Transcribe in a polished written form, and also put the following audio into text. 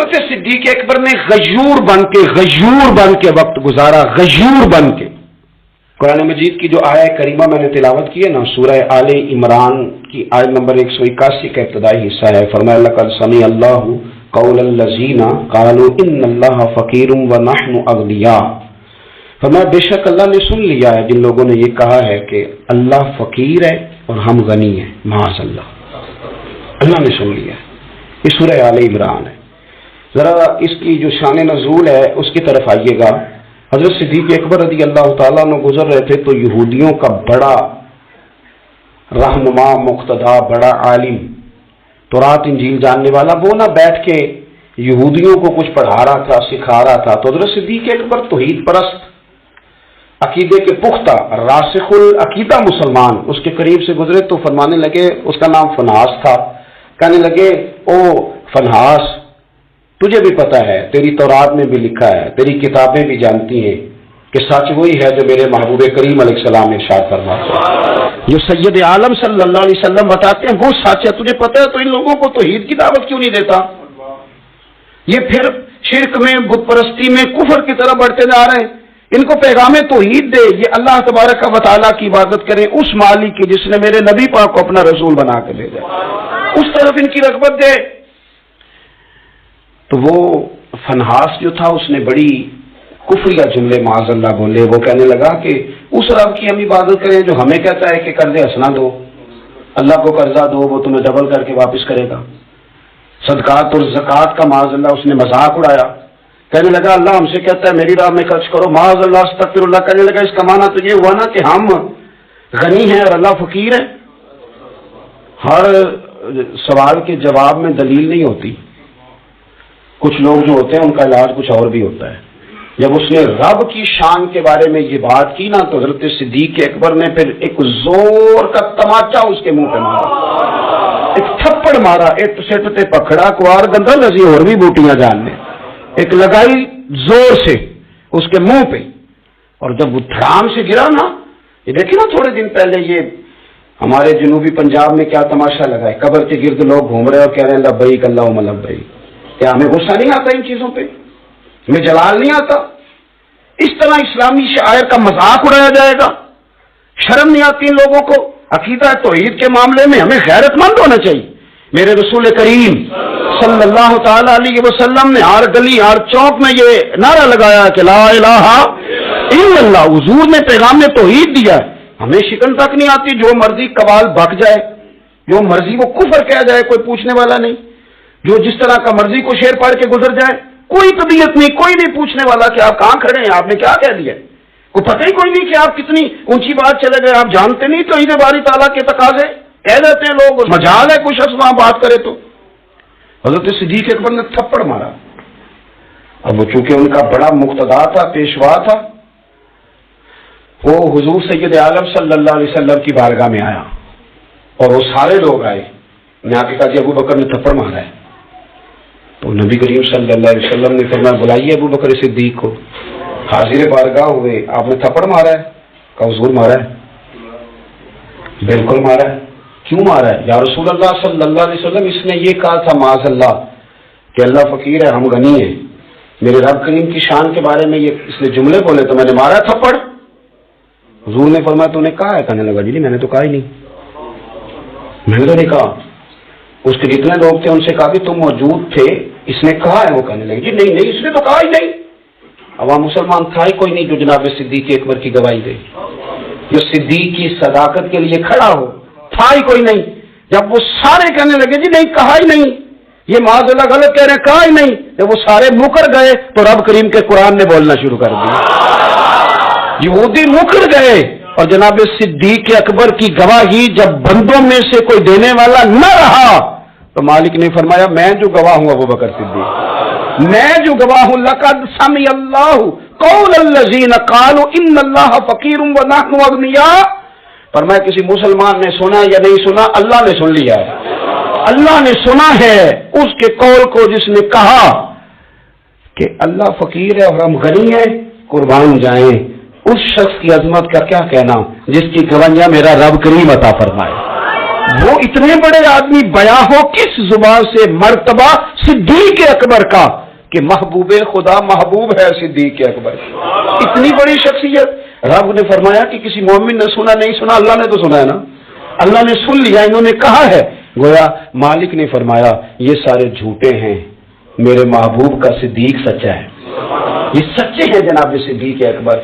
حضرت صدیق اکبر نے غیور بن کے وقت گزارا، غیور بن کے. قرآن مجید کی جو آیہ کریمہ میں نے تلاوت کی ہے نا، سورہ آل عمران کی آیت نمبر 181 کا ابتدائی حصہ ہے. فرمایا لقد سمع اللہ قول الذین قالوا ان اللہ فقیر ونحن اغنیاء. فرمایا بے شک اللہ نے سن لیا ہے جن لوگوں نے یہ کہا ہے کہ اللہ فقیر ہے اور ہم غنی ہیں. معاذ اللہ، اللہ نے سن لیا ہے. یہ سورہ آل عمران ہے. ذرا اس کی جو شان نزول ہے اس کی طرف آئیے گا. حضرت صدیق اکبر رضی اللہ تعالیٰ عنہ گزر رہے تھے تو یہودیوں کا بڑا رہنما، مقتدا، بڑا عالم، تورات انجیل جاننے والا، وہ نہ بیٹھ کے یہودیوں کو کچھ پڑھا رہا تھا، سکھا رہا تھا. تو حضرت صدیق اکبر توحید پرست، عقیدے کے پختہ، راسخ العقیدہ مسلمان اس کے قریب سے گزرے تو فرمانے لگے، اس کا نام فنحاس تھا، کہنے لگے او فنحاس، تجھے بھی پتا ہے، تیری تورات میں بھی لکھا ہے، تیری کتابیں بھی جانتی ہیں کہ سچ وہی ہے جو میرے محبوب کریم علیہ السلام نے ارشاد فرمایا ہے. جو سید عالم صلی اللہ علیہ وسلم بتاتے ہیں وہ سچ ہے، تجھے پتا ہے، تو ان لوگوں کو توحید کی دعوت کیوں نہیں دیتا؟ یہ پھر شرک میں، بت پرستی میں، کفر کی طرف بڑھتے جا رہے ہیں. ان کو پیغام توحید دے، یہ اللہ تبارک و تعالیٰ کی عبادت کریں اس مالک کی جس نے میرے نبی پاک کو اپنا رسول بنا کے بھیجا، اس طرف ان کی رغبت دے. تو وہ فنحاس جو تھا اس نے بڑی کفریہ جملے معاذ اللہ بولے. وہ کہنے لگا کہ اس رب کی ہم عبادت کریں جو ہمیں کہتا ہے کہ قرض حسنہ دو، اللہ کو قرضہ دو، وہ تمہیں ڈبل کر کے واپس کرے گا. صدقات اور زکوٰۃ کا معاذ اللہ اس نے مذاق اڑایا. کہنے لگا اللہ ہم سے کہتا ہے میری راہ میں خرچ کرو، معاذ اللہ استغفر اللہ. کہنے لگا اس کا معنی تو یہ ہوا نا کہ ہم غنی ہیں اور اللہ فقیر ہے. ہر سوال کے جواب میں دلیل نہیں ہوتی. کچھ لوگ جو ہوتے ہیں ان کا علاج کچھ اور بھی ہوتا ہے. جب اس نے رب کی شان کے بارے میں یہ بات کی نا تو حضرت صدیق اکبر نے پھر ایک زور کا تماچا اس کے منہ پہ مارا، ایک تھپڑ مارا، ایک سٹ تے پکڑا کوار گندہ لذی اور بھی بوٹیاں جاننے، ایک لگائی زور سے اس کے منہ پہ. اور جب وہ دھڑام سے گرا نا، یہ دیکھیں نا تھوڑے دن پہلے یہ ہمارے جنوبی پنجاب میں کیا تماشا لگا ہے، قبر کے گرد لوگ گھوم رہے اور کہہ رہے ہیں لبیک اللہم لبیک. کیا ہمیں غصہ نہیں آتا ان چیزوں پہ؟ ہمیں جلال نہیں آتا؟ اس طرح اسلامی شاعر کا مذاق اڑایا جائے گا؟ شرم نہیں آتی ان لوگوں کو؟ عقیدہ توحید کے معاملے میں ہمیں غیرت مند ہونا چاہیے. میرے رسول کریم صلی اللہ تعالی علیہ وسلم نے ہر گلی ہر چوک میں یہ نعرہ لگایا کہ لا الہ الا اللہ. حضور نے پیغام توحید دیا ہے. ہمیں شکن تک نہیں آتی، جو مرضی قوال بک جائے، جو مرضی وہ کفر کہہ جائے، کوئی پوچھنے والا نہیں. جو جس طرح کا مرضی کو شعر پڑھ کے گزر جائے، کوئی طبیعت نہیں، کوئی نہیں پوچھنے والا کہ آپ کہاں کھڑے ہیں، آپ نے کیا کہہ دیا. کوئی پتہ ہی کوئی نہیں کہ آپ کتنی اونچی بات چلے گئے، آپ جانتے نہیں. تو عید باری تعالیٰ کے تقاضے کہہ دیتے ہیں لوگ، مجال ہے کوئی شخص وہاں بات کرے تو. حضرت صدیق اکبر نے تھپڑ مارا. اب وہ چونکہ ان کا بڑا مقتدا تھا، پیشوا تھا، وہ حضور سید عالم صلی اللہ علیہ وسلم کی بارگاہ میں آیا اور وہ سارے لوگ آئے. میں آ کے کہا جی ابو بکر نے تھپڑ مارا ہے. تو نبی کریم صلی اللہ علیہ وسلم نے فرمایا بلائیے ابو بکر صدیق کو. حاضر بارگاہ ہوئے، آپ نے تھپڑ مارا ہے؟ کہا حضور مارا ہے. بالکل مارا ہے. کیوں مارا ہے؟ یا رسول اللہ صلی اللہ علیہ وسلم اس نے یہ کہا تھا معاذ اللہ کہ اللہ فقیر ہے ہم غنی ہیں، میرے رب کریم کی شان کے بارے میں یہ اس نے جملے بولے تو میں نے مارا تھپڑ. حضور نے فرمایا تو نے کہا ہے؟ کہنے لگا جی میں نے تو کہا ہی نہیں، میں نے تو نہیں کہا. اس کے جتنے لوگ تھے ان سے کہا کہ تم موجود تھے، اس نے کہا ہے؟ وہ کہنے لگے جی نہیں نہیں اس نے تو کہا ہی نہیں. عوام مسلمان تھا ہی کوئی نہیں جو جناب صدیق اکبر کی گواہی دے، جو صدیق کی صداقت کے لیے کھڑا ہو، تھا ہی کوئی نہیں. جب وہ سارے کہنے لگے جی نہیں کہا ہی نہیں، یہ معاذ اللہ غلط کہہ رہے ہیں، کہا ہی نہیں، جب وہ سارے مکر گئے تو رب کریم کے قرآن نے بولنا شروع کر دیا. یہودی مکر گئے اور جناب صدیق اکبر کی گواہی جب بندوں میں سے کوئی دینے والا نہ رہا تو مالک نے فرمایا میں جو گواہ ہوں ابو بکر صدیق، میں جو گواہ ہوں. لقد سمع اللہ قول الذین قالوا ان اللہ فقیر ونحن اغنیاء. فرمایا کسی مسلمان نے سنا یا نہیں سنا، اللہ نے سن لیا ہے. اللہ نے سنا ہے اس کے قول کو جس نے کہا کہ اللہ فقیر ہے اور ہم غنی ہیں. قربان جائیں اس شخص کی عظمت کا کیا کہنا جس کی گواہیاں میرا رب کریم عطا فرمائے. وہ اتنے بڑے آدمی بیاں ہو کس زبان سے مرتبہ صدیق اکبر کا کہ محبوب خدا محبوب ہے صدیق اکبر، اتنی بڑی شخصیت۔ رب نے فرمایا کہ کسی مومن نے سنا نہیں سنا، اللہ نے تو سنا ہے نا، اللہ نے سن لیا، انہوں نے کہا ہے۔ گویا مالک نے فرمایا یہ سارے جھوٹے ہیں، میرے محبوب کا صدیق سچا ہے، یہ سچے ہیں جناب صدیق اکبر۔